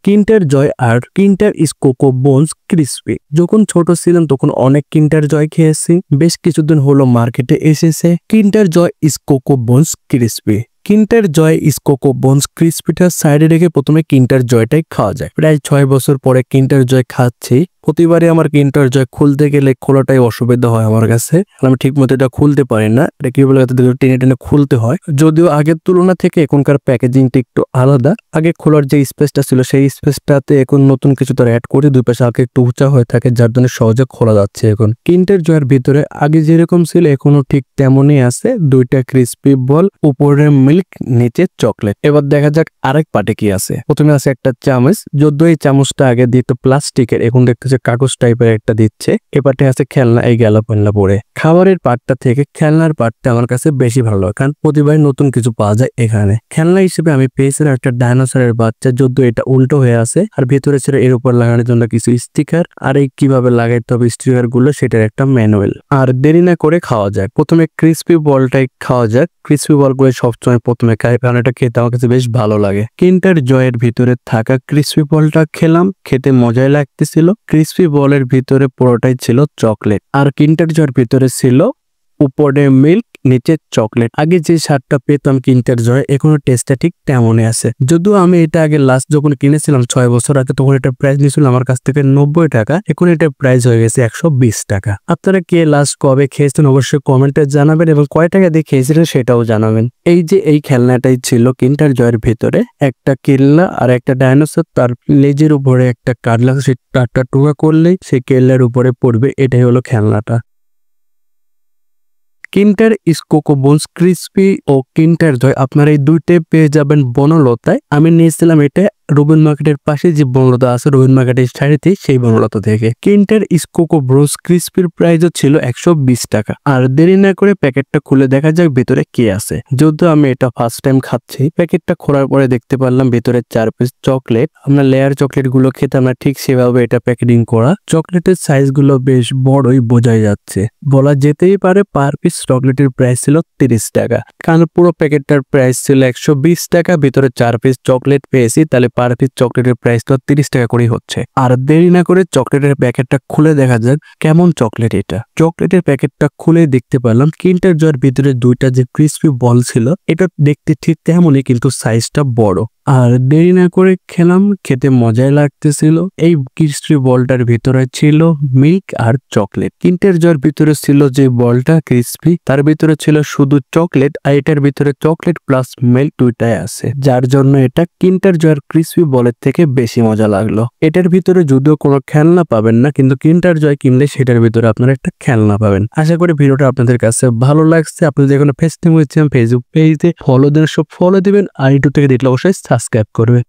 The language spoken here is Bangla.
কিন্ডার জয় আর কিন্ডার কোকো বোনস ক্রিসপি। যখন ছোট ছিলাম তখন অনেক কিন্ডার জয় খেয়েছি। বেশ কিছুদিন হলো মার্কেটে এসেছে কিন্ডার জয় কোকো বোনস ক্রিসপি। কিন্ডার জয় কোকো বোনস ক্রিসপিটা সাইডে রেখে প্রথমে কিন্ডার জয়টাই খাওয়া যায়। প্রায় 6 বছর পরে কিন্ডার জয় খাচ্ছি। প্রতিবারে আমার কিন্ডার জয় খুলতে গেলে খোলাটাই অসুবিধা হয় আমার কাছে। আমি ঠিক মতো এটা খুলতে পারি না। এটা কি বলে টেনে টেনে খুলতে হয়। যদিও আগের তুলনা থেকে এখনকার প্যাকেজিংটা একটু আলাদা। আগে খোলার যে স্পেসটা ছিল সেই স্পেসটাতে এখন নতুন কিছু তারা অ্যাড করে দুই পাশে আগে একটু উঁচা হয়ে থাকে, যার জন্য সহজে খোলা যাচ্ছে। এখন কিন্ডার জয়ের ভিতরে আগে যেরকম ছিল এখনো ঠিক তেমনই আছে। দুইটা ক্রিসপি বল, উপরে মিল্ক, নিচে চকলেট। এবার দেখা যাক আরেক পাটে কি আছে। প্রথমে আছে একটা চামচ, যদিও এই চামচটা আগে দিত প্লাস্টিকের, এখন দেখতেছে কাগজ টাইপের একটা দিচ্ছে। এ পাটে আছে খেলনা, এই গেল পাল্লা পরে। খাবারের পাটটা থেকে খেলনার পাটটা আমার কাছে বেশি ভালো লাগে, কারণ প্রতিবার নতুন কিছু পাওয়া যায় এখানে। খেলনা হিসেবে আমি পেয়েছিলাম একটা ডাইনোসরের বাচ্চা, যদিও এটা উল্টো হয়ে আছে, আর ভেতরে ছিল এর উপর লাগানোর জন্য কিছু স্টিকার, আর এই কিভাবে লাগাইতে হবে স্টিকার গুলো সেটার একটা ম্যানুয়াল। আর দেরি না করে খাওয়া যাক। প্রথমে ক্রিসপি বলটাই খাওয়া যাক। ক্রিসপি বলগুলো সবসময় প্রথমে খাই, কারণ এটা খেতে আমার কাছে বেশ ভালো লাগে। কিন্ডার জয়ের ভিতরে থাকা ক্রিসপি বলটা খেলাম, খেতে মজাই লাগতেছিল। ক্রিসপি বলের ভিতরে পুরোটাই ছিল চকলেট, আর কিন্ডার জয়ের ভিতরে ছিল উপরে মিল্ক, নিচে চকলেট। আগে যে স্বাদটা পেতাম কিন্ডার জয়, এখনো টেস্টটা ঠিক তেমনই আছে। যদিও আমি এটা আগে লাস্ট যখন কিনেছিলাম 6 বছর আগে, তখন এটা প্রাইস নিয়েছিল আমার কাছ থেকে 90 টাকা। এখন এটা প্রাইস হয়ে গেছে 120 টাকা। আপনারা কে লাস্ট কবে খেয়েছেন অবশ্যই কমেন্টে জানাবেন, এবং কয় টাকা দিয়ে খেয়েছিলেন সেটাও জানাবেন। এই যে এই খেলনাটাই ছিল কিন্ডার জয়ের ভিতরে, একটা কেল্লা আর একটা ডাইনোসর, তার লেজের উপরে একটা কাটলা, সেই কাটটা টোকা করলেই সেই কেল্লার উপরে পড়বে। এটাই হলো খেলনাটা। কিন্ডার কোকো বোনস ক্রিসপি ও কিন্ডার জয় আপনারা এই দুইটাই পেয়ে যাবেন বনলতায়। আমি নিয়েছিলাম এটা রবীন মার্কেটের পাশে যে বনলতা আছে, রবীন মার্কেটের সাইডে সেই বনলতা থেকে। কিন্ডার কোকো বোনস ক্রিসপির প্রাইসও ছিল 120 টাকা। আর দেরি না করে প্যাকেটটা খুলে দেখা যাক ভেতরে কি আছে। যদিও আমি এটা ফার্স্ট টাইম খাচ্ছি, প্যাকেটটা খোলার পরে দেখতে পারলাম ভেতরে 4 পিস চকলেট। আমরা লেয়ার চকলেট গুলো খেতে আমরা ঠিক সেভাবে এটা প্যাকেটিং করা। চকলেটের সাইজ গুলো বেশ বড়ই বোঝাই যাচ্ছে। বলা যেতেই পারে পার পিস চকলেটের প্রাইস ছিল 30 টাকা, কারণ পুরো প্যাকেটটার প্রাইস ছিল 120 টাকা। ভিতরে 4 পিস চকলেট পেয়েছি, তাহলে পার পিস চকলেটের প্রাইস তো 30 টাকা করেই হচ্ছে। আর দেরি না করে চকলেটের প্যাকেটটা খুলে দেখা যাক কেমন চকলেট এটা। চকলেটের প্যাকেটটা খুলে দেখতে পেলাম কিন্ডার জয়ের ভিতরে দুইটা যে ক্রিসপি বল ছিল, এটা দেখতে ঠিক তেমনই, কিন্তু সাইজটা বড়। আর দেরি না করে খেলাম, খেতে মজাই লাগতেছিল। এই ক্রিসপি বলটার ভিতরে ছিল মিল্ক আর চকলেট। কিন্ডার জয়ের ভিতরে ছিল যে বলটা ক্রিসপি, তার ভিতরে ছিল শুধু চকলেট, আর এটার ভিতরে চকলেট প্লাস মিল্ক দুইটাই আছে, যার জন্য এটা কিন্ডার জয়ের ক্রিসপি বলের থেকে বেশি মজা লাগলো। এটার ভিতরে যদিও কোনো খেলনা পাবেন না, কিন্তু কিন্ডার জয় কিনলে সেটার ভিতরে আপনারা একটা খেলনা পাবেন। আশা করি ভিডিওটা আপনাদের কাছে ভালো লাগছে। আপনি যেখানে ফেসবুক পেজে ফলো দেন, সব ফলো দিবেন, আর ইউটিউব থেকে দেখলে অবশ্যই সাবস্ক্রাইব করবে।